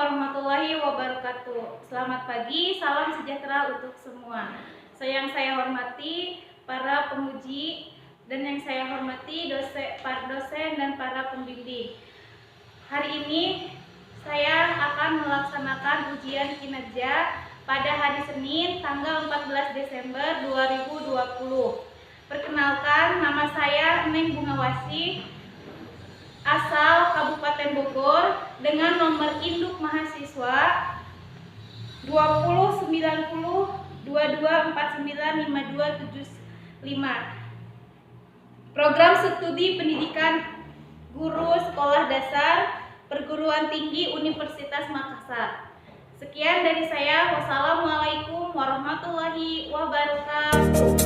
warahmatullahi wabarakatuh. Selamat pagi, salam sejahtera untuk semua. Yang saya hormati para pemuji dan yang saya hormati para dosen dan para pembimbing. Hari ini saya akan melaksanakan ujian kinerja pada hari Senin tanggal 14 Desember 2020. Perkenalkan, nama saya Neng Bungawasi, asal Kabupaten Bogor, dengan nomor induk mahasiswa 209022495275. Program studi pendidikan guru sekolah dasar perguruan tinggi Universitas Makassar. Sekian dari saya. Wassalamualaikum warahmatullahi wabarakatuh.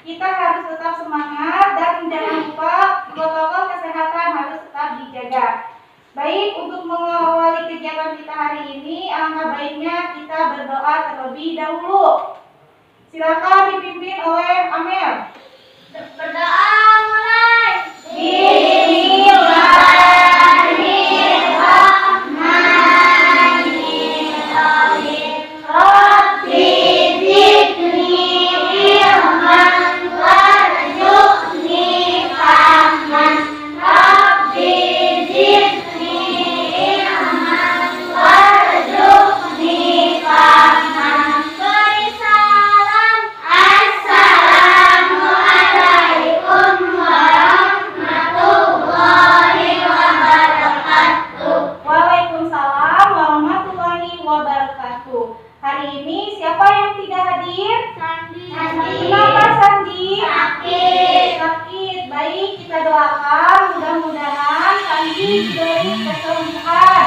Kita harus tetap semangat dan jangan lupa protokol kesehatan harus tetap dijaga. Baik, untuk mengawali kegiatan kita hari ini, alangkah baiknya kita berdoa terlebih dahulu. Silakan dipimpin oleh Amel. Berdoa mulai. Hari ini siapa yang tidak hadir? Sandi. Kenapa Sandi? Sakit. Baik, kita doakan mudah-mudahan Sandi diberi kesembuhan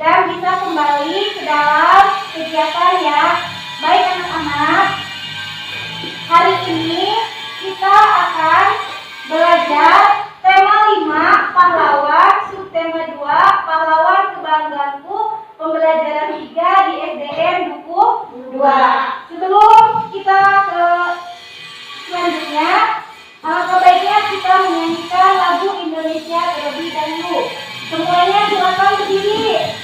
dan bisa kembali ke dalam kegiatan ya. Baik anak-anak, hari ini kita akan belajar tema 5 pahlawan, subtema 2 pahlawan kebanggaanku, pembelajaran 3 di SDN buku 2. Sebelum kita ke selanjutnya, alangkah baiknya kita menyanyikan lagu Indonesia terlebih dahulu. Semuanya silakan berdiri.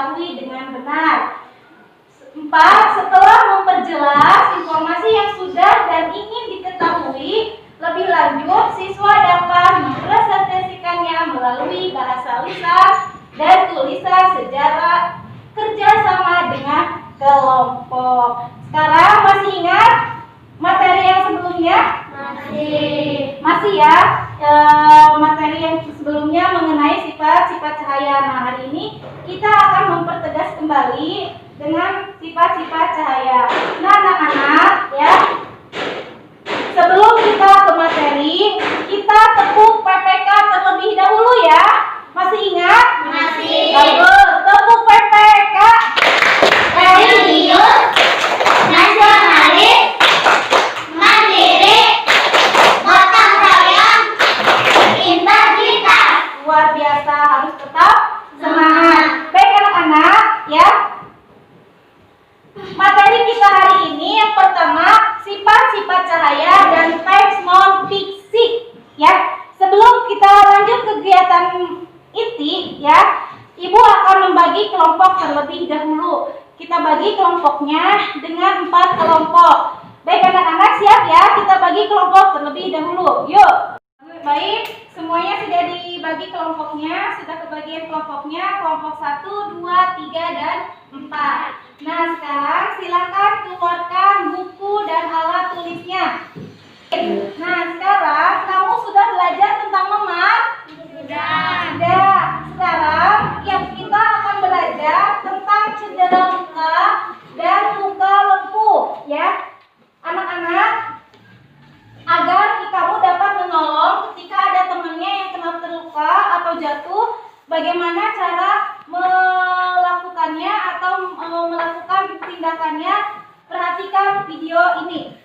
diketahui dengan benar. 4. Setelah memperjelas informasi yang sudah dan ingin diketahui lebih lanjut, siswa dapat mempresentasikannya melalui bahasa lisan dan tulisan secara kerjasama dengan kelompok. Sekarang masih ingat materi yang sebelumnya? Masih ya. Materi yang sebelumnya mengenai sifat-sifat cahaya. Nah, hari ini kita akan mempertegas kembali dengan sifat-sifat cahaya. Nah, anak-anak ya, sebelum kita ke materi, kita tepuk PPK terlebih dahulu ya. Masih ingat? Masih. Bagus, tepuk PPK. Religius, nasionalis, mandiri, gotong royong, integritas. Luar biasa, harus tetap semangat. Baik anak-anak ya. Materi kita hari ini yang pertama sifat-sifat cahaya dan teks non fiksi ya. Sebelum kita lanjut kegiatan inti ya, Ibu akan membagi kelompok terlebih dahulu. Kita bagi kelompoknya dengan 4 kelompok. Baik anak-anak, siap ya? Kita bagi kelompok terlebih dahulu. Yuk. Baik, semuanya sudah dibagi kelompoknya, sudah kebagian kelompoknya, kelompok 1, 2, 3, dan 4. Nah, sekarang silakan keluarkan buku dan alat tulisnya. Nah, sekarang kamu sudah belajar tentang memar? Sudah. Sekarang yang kita akan belajar tentang cedera luka dan luka lepuh ya. Anak-anak, agar kamu dapat menolong ketika ada temannya yang kena terluka atau jatuh, bagaimana cara melakukannya atau melakukan tindakannya? Perhatikan video ini.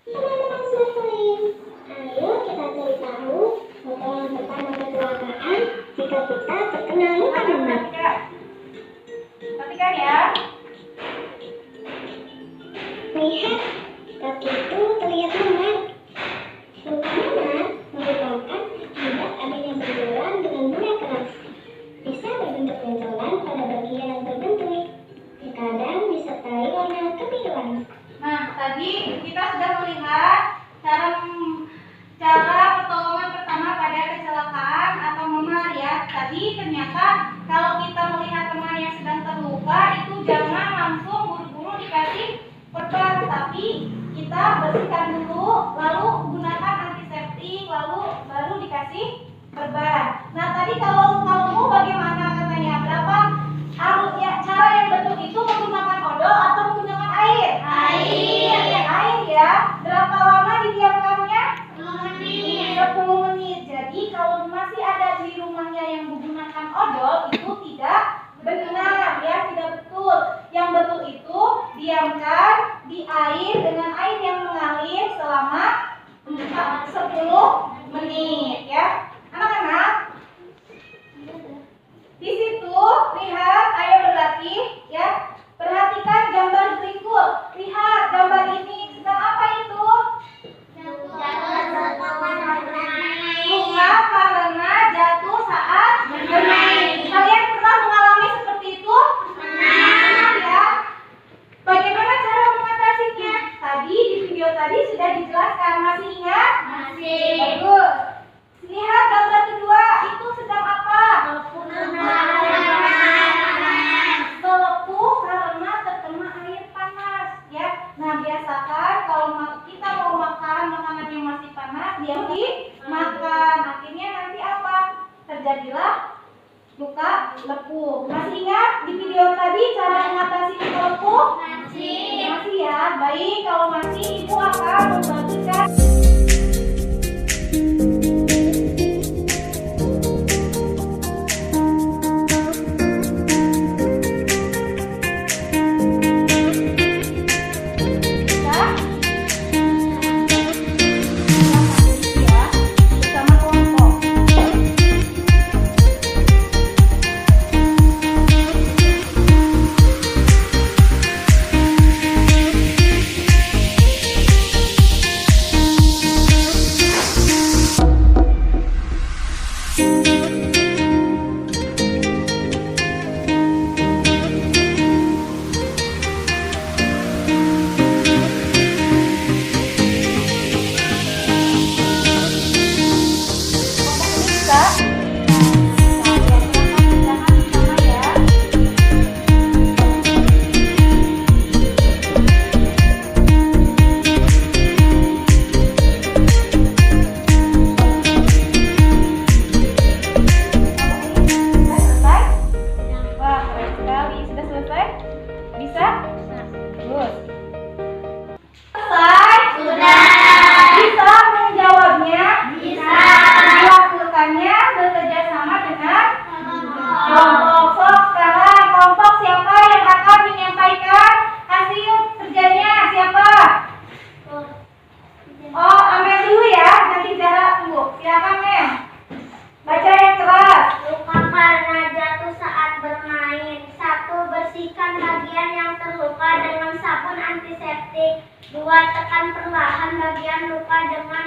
Teman-teman Sweetling, ayo kita cari tahu foto yang pertama kecelakaan jika kita terkena luka memar. Perhatikan ya. Lihat, kaki itu terlihat memar. Luka memar merupakan akibat adanya benjolan dengan benda keras. Bisa berbentuk benjolan pada bagian yang terbentuk. Terkadang disertai warna kebiruan. Nah, tadi kita sudah melihat cara pertolongan pertama pada kecelakaan atau memar ya. Tadi ternyata kalau kita melihat teman yang sedang terluka itu jangan langsung buru-buru dikasih perban, tapi kita bersihkan dulu, lalu gunakan antiseptik, lalu baru dikasih perban. Nah, tadi kalau kamu bagaimana katanya? Berapa cara yang betul itu menggunakan odol atau menggunakan air? Air ya. Berapa lama didiamkannya? 10 menit. Jadi kalau masih ada di rumahnya yang menggunakan odol itu tidak benar ya, tidak betul. Yang betul itu diamkan di air dengan air yang mengalir selama 10 menit ya. Anak-anak, di situ lihat, ayo berlatih ya. Perhatikan gambar berikut. Lihat gambar ini, sedang apa itu? Luka karena jatuh saat bermain. Kalian pernah mengalami seperti itu? Pernah ya. Bagaimana cara mengatasinya? Tadi di video tadi sudah dijelaskan. Masih ingat? Masih. Bagus. Lihat gambar kedua, itu sedang apa? Melepuh karena terkena air panas ya. Nah, biasakan kalau kita mau makan makanan yang masih panas, dia dimakan. Akhirnya nanti apa? Terjadilah luka lepuh. Masih ingat di video tadi cara mengatasi luka lepuh? Masih ya. Baik, kalau masih Ibu akan membagikan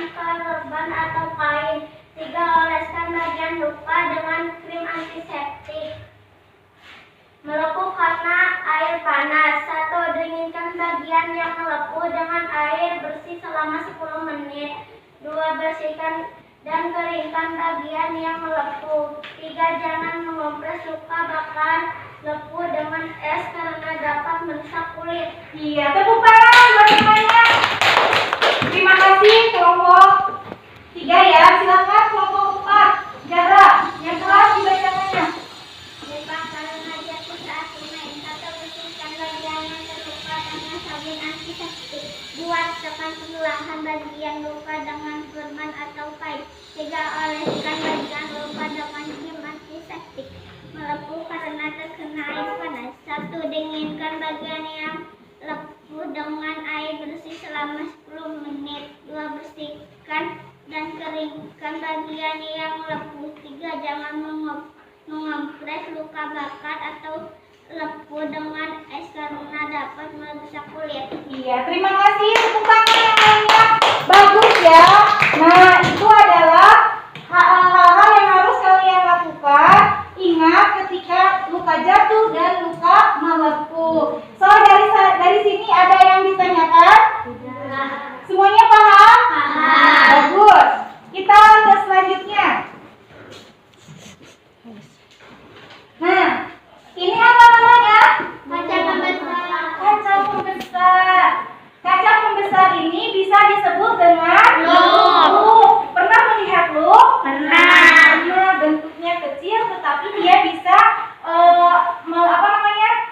perban atau kain. 3. Oleskan bagian luka dengan krim antiseptik. Melepuh karena air panas. 1. Dinginkan bagian yang melepuh dengan air bersih selama 10 menit. 2. Bersihkan dan keringkan bagian yang melepuh. 3. Jangan mengompres luka bakar lepuh dengan es karena dapat merusak kulit. Iya, tepuk tangan buat semuanya. Terima kasih kelompok 3 ya. Silakan kelompok 4. Zahra, yang telah dibacakannya. Luka karena jatuh saat bermain. 1. Bersihkan bagian yang terluka dengan sabun antiseptik. 2. Tekan perlahan bagian luka dengan perban atau kain. 3. Oleskan bagian luka dengan krim antiseptik. Melepuh karena terkena air panas. 1. Dinginkan bagian yang lepuh dengan air bersih selama 10 menit. 2. Bersihkan dan keringkan bagian yang lepuh. 3. Jangan mengompres luka bakar atau lepuh dengan es karena dapat merusak kulit. Iya, terima kasih. Tepuk tangan yang lainnya. Bagus ya. Nah, itu adalah hal-hal yang harus kalian lakukan. Ingat ketika luka jatuh dan luka melepuh. So, dari sini ada yang ditanyakan? Semuanya paham? Paham. Bagus. Kita ke selanjutnya. Nah, ini apa namanya? Kaca pembesar. Kaca pembesar. Kaca pembesar ini bisa disebut dengan loop. Pernah melihat loop? Pernah. Bentuknya kecil, tetapi dia bisa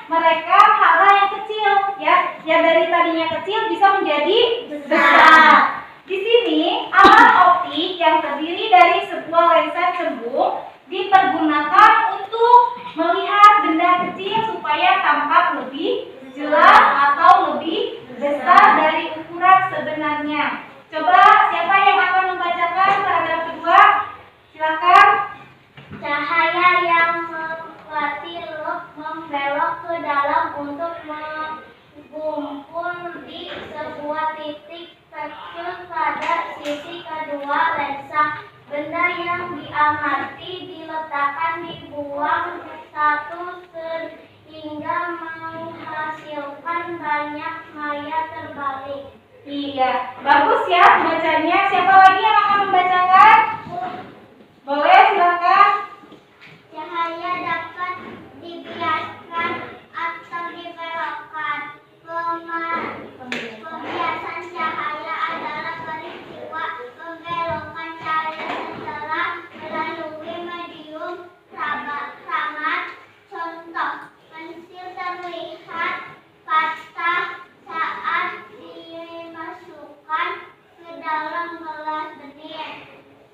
merekam hal-hal yang kecil, ya. Yang dari tadinya kecil bisa menjadi besar. Di sini alat optik yang terdiri dari sebuah lensa cembung dipergunakan untuk melihat benda kecil supaya tampak lebih jelas atau lebih besar dari ukuran sebenarnya. Coba siapa yang akan membacakan paragraf kedua? Silakan. Cahaya yang melewati loop membelok ke dalam untuk mengumpul di sebuah titik kecil pada sisi kedua lensa. Benda yang diamati diletakkan dibuang satu sehingga menghasilkan banyak maya terbalik. Iya, bagus ya bacanya. Siapa lagi yang akan membacakan? Boleh, silakan. Cahaya dapat dibiaskan atau dibelokkan. Pembiasan cahaya adalah peristiwa pembelokan cahaya setelah melalui medium sangat. Contoh, pensil terlihat patah saat dimasukkan ke dalam gelas benih.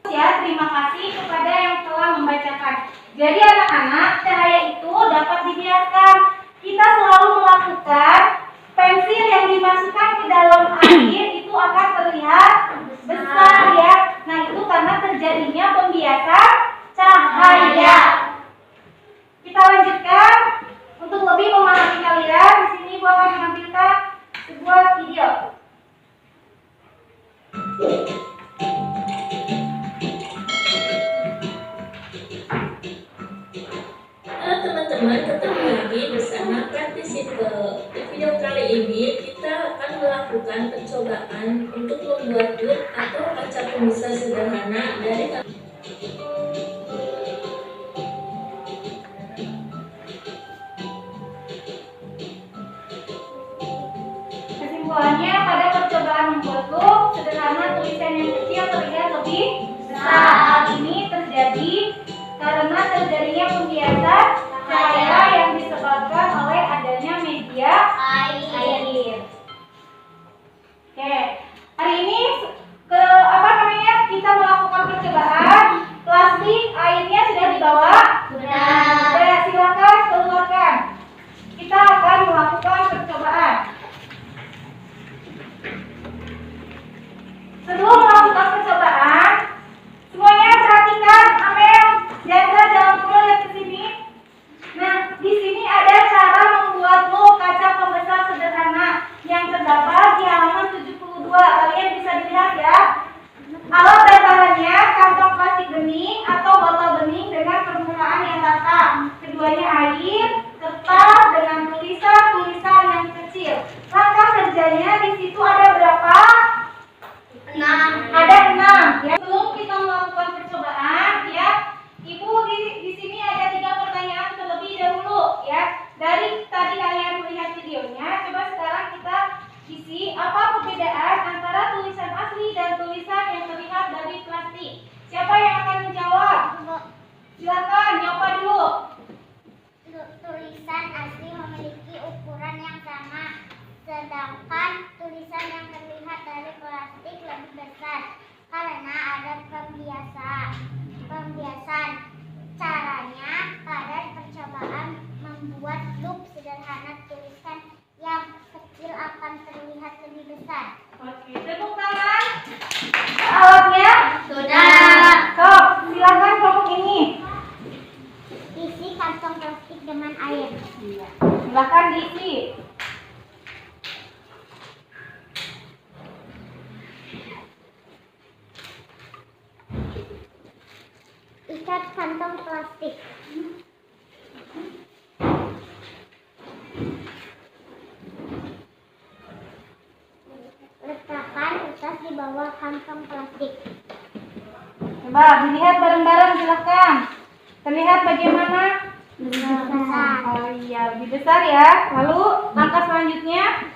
Ya, terima kasih kepada yang telah membacakan. Jadi anak-anak, cahaya itu dapat dibiarkan. Kita selalu melakukan pensil yang dimasukkan ke dalam air itu akan terlihat besar ya. Nah, itu karena terjadinya pembiasan cahaya. Kita lanjutkan. Untuk lebih memahami kalian, di sini gua akan menampilkan sebuah video. Teman-teman, ketemu lagi bersama Partisipel. Di video kali ini kita akan melakukan percobaan untuk membuat loop atau kaca pembesar sederhana dari Kesimpulannya, pada percobaan membuat loop sederhana, tulisan yang kecil terlihat lebih besar. Hal ini terjadi karena terjadinya pembiasan cahaya yang disebabkan oleh adanya media air. Oke, hari ini kita Silakan, nyoba dulu. Tulisan asli memiliki ukuran yang sama, sedangkan tulisan yang terlihat dari plastik lebih besar karena ada pembiasan. Caranya, pada percobaan membuat loop sederhana, tulisan yang kecil akan terlihat lebih besar. Oke, tepuk tangan. Alatnya? Sudah. Sok, silakan kelompok ini. Isi kantong plastik dengan air. Silakan diisi. Ikat kantong plastik. Letakkan kertas di bawah kantong plastik. Coba dilihat bareng-bareng, silakan. Terlihat bagaimana? Besar. Oh iya, lebih besar ya. Lalu langkah selanjutnya,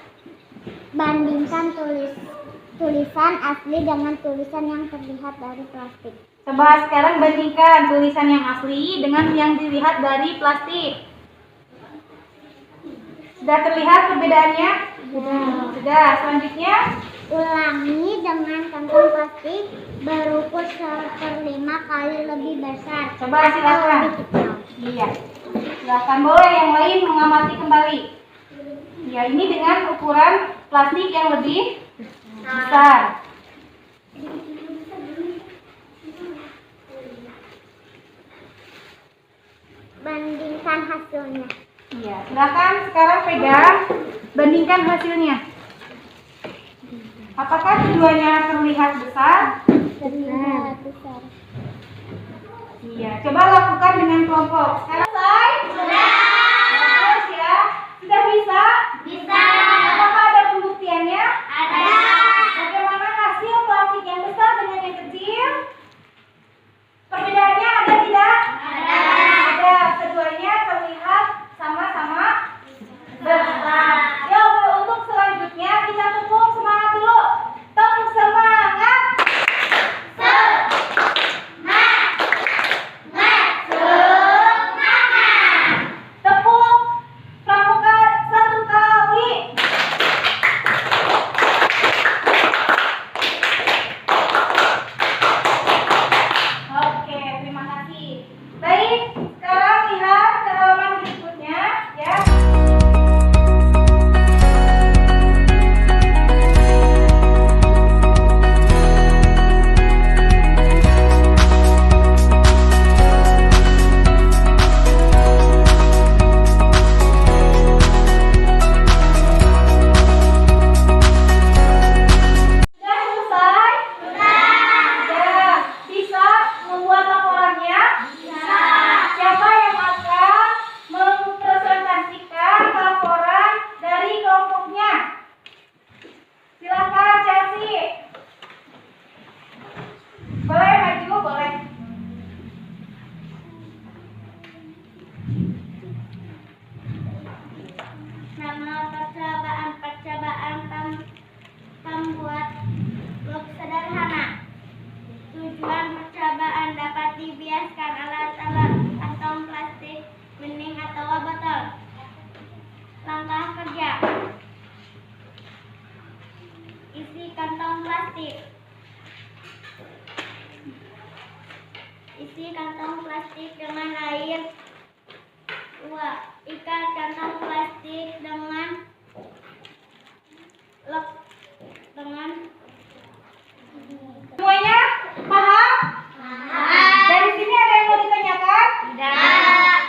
Bandingkan tulisan asli dengan tulisan yang terlihat dari plastik. coba sekarang bandingkan tulisan yang asli dengan yang dilihat dari plastik. Sudah terlihat perbedaannya? Sudah. Selanjutnya, Ulangi dengan kantong plastik berukur 1/5 kali lebih besar. Coba silakan. Lebih kecil. Iya. Silakan, boleh yang lain mengamati kembali. Ya, ini dengan ukuran plastik yang lebih besar. Bandingkan hasilnya. Iya, silakan sekarang pegang, bandingkan hasilnya. Apakah keduanya terlihat besar? Terlihat besar. Iya, coba lakukan dengan kelompok. Sekarang selesai? Sudah. Bagus ya. Sudah bisa? Bisa. Apakah ada pembuktiannya? Ada. Bagaimana hasil plastik yang besar dengan yang kecil? Perbedaannya ada tidak? Ada. Keduanya terlihat sama-sama besar. Ya, untuk selanjutnya kita tepuk semangat dulu. Tepuk semangat. Tepuk pramuka 1 kali. Oke, terima kasih. Baik, sekarang lihat ke halaman berikutnya ya. Sudah selesai? Sudah. Bisa membuat laporannya? Bisa. Siapa yang akan mempresentasikan laporan dari kelompoknya? Silakan, Chelsea. Boleh maju, boleh. Nama percobaan pembuat blok sederhana. Tujuan percobaan dapat dibiaskan alat-alat kantong plastik, bening atau botol. Langkah kerja. Isi kantong plastik. Isi kantong plastik dengan air. 2. Ikat kantong plastik dengan Semuanya paham? Dari sini ada yang mau ditanyakan? Tidak.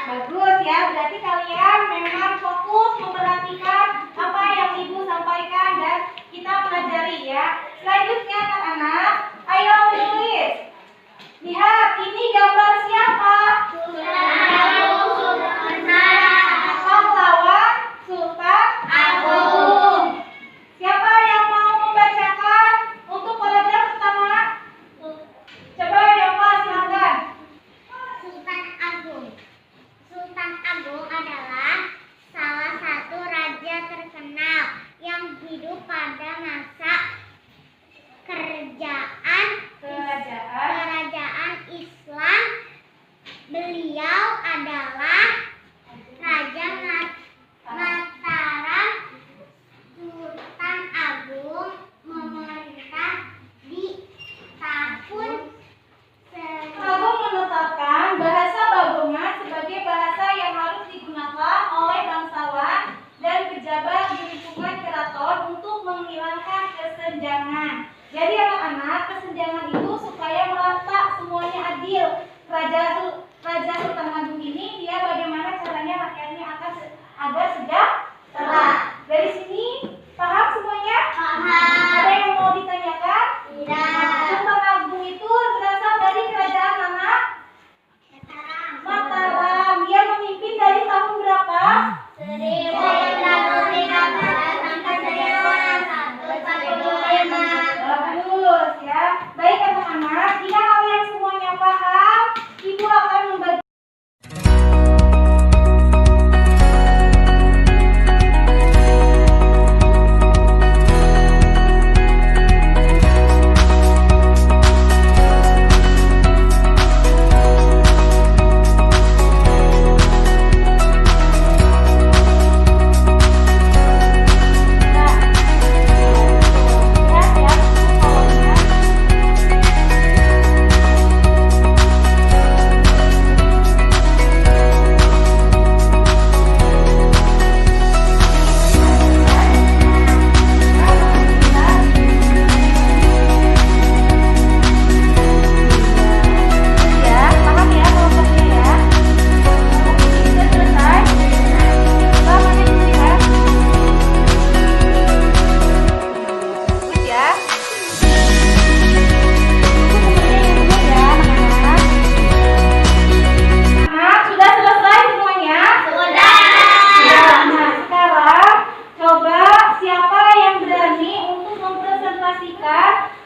Bagus ya, berarti kalian memang fokus memperhatikan apa yang ibu sampaikan dan kita pelajari ya. Selanjutnya anak-anak, ayo menulis. Lihat, ini gambar siapa? Pahlawan Sultan Agung. Siapa yang mau membacakan untuk paragraf pertama kesenjangan itu supaya merata semuanya adil. Raja Sultan Agung ini dia bagaimana caranya rakyatnya agar sejahtera. Dari sini paham semuanya? Paham. Ada yang mau ditanyakan? Tidak. Sultan Agung itu berasal dari kerajaan mana? Mataram. Dia memimpin dari tahun berapa? 1113 sampai 1145. Bagus ya. Baik anak-anak, jika kalian semuanya paham, Ibu akan membagi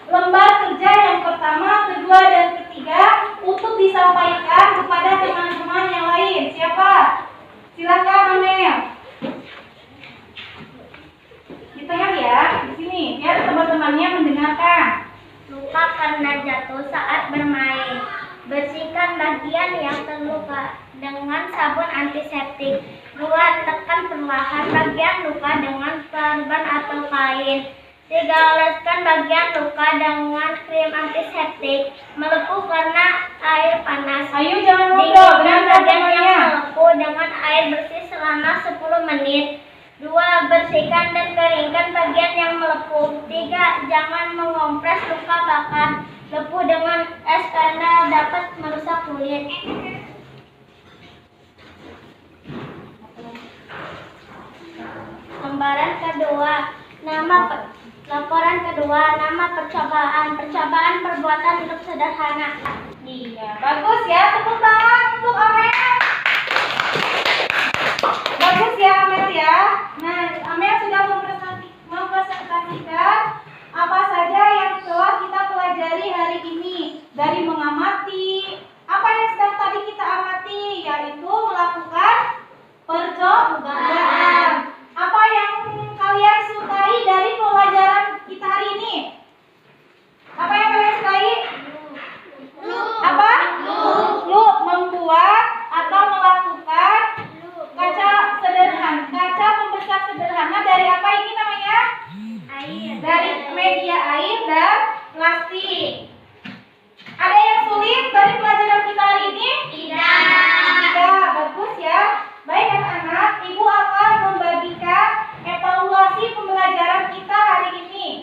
lembar kerja yang pertama, kedua, dan ketiga untuk disampaikan kepada teman-teman yang lain. Siapa? Silakan Amel. Di tengah ya, di sini biar teman-temannya mendengarkan. Luka karena jatuh saat bermain. Bersihkan bagian yang terluka dengan sabun antiseptik. 2. Tekan perlahan bagian luka dengan perban atau kain. 3. Oleskan bagian luka dengan krim antiseptik. Melepuh karena air panas. Ayo jangan ngobrol, Dinginkan dengarkan bagian yang temannya. melepuh dengan air bersih selama 10 menit. 2. Bersihkan dan keringkan bagian yang melepuh. 3. Jangan mengompres luka bakar lepuh dengan es karena dapat merusak kulit. Laporan kedua, nama percobaan. Percobaan perbuatan hidup sederhana. Iya, bagus ya. Tepuk tangan untuk Amel. Bagus ya Amel ya. Nah, Amel sudah mempresentasikan apa saja yang telah kita pelajari hari ini. Dari mengamati, apa yang sedang tadi kita amati, yaitu melakukan percobaan. Apa yang kalian sukai dari pelajaran kita hari ini? Apa yang kalian sukai? Apa? Look, membuat atau melakukan kaca sederhana. Kaca pembesar sederhana dari apa ini namanya? Air. Dari media air dan plastik. Ada yang sulit dari pelajaran kita hari ini? Tidak, bagus ya. Baik anak-anak, Ibu akan membagikan evaluasi pembelajaran kita hari ini.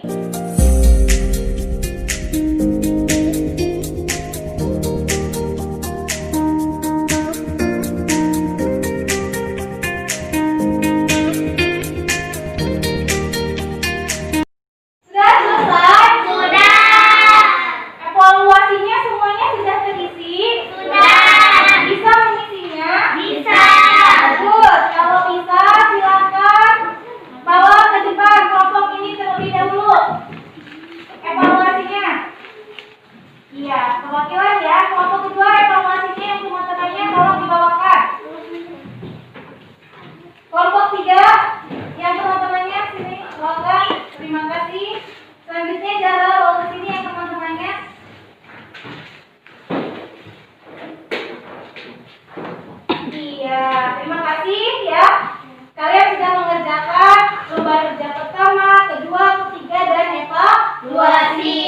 Sudah selesai? Sudah. Evaluasinya semuanya sudah terisi? Sudah. Bisa mengisinya? Bisa. Bagus, kalau bisa silakan bawa ke depan kelompok ini terlebih dahulu. Evaluasinya. Iya, perwakilan ya. Kelompok kedua evaluasinya yang teman-temannya tolong dibawakan. Kelompok 3 yang teman-temannya sini bawakan. Terima kasih. Selanjutnya Zara bawa ke sini yang teman-temannya. Iya, terima kasih ya. Kalian sudah mengerjakan lembar kerja pertama, kedua, ketiga, dan evaluasi.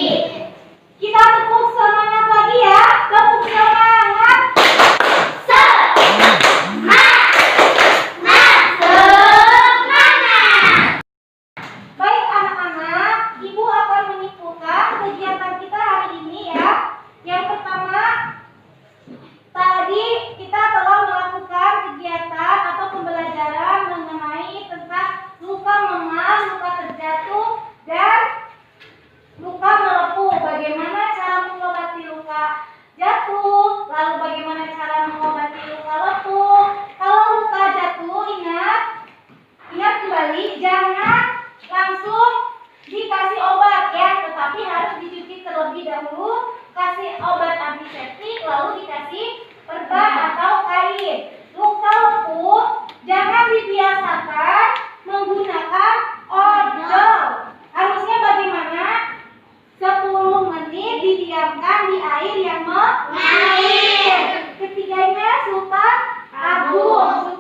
Kita tepuk semangat lagi ya. dituangkan di air yang mengalir. Ketiganya Sultan Agung.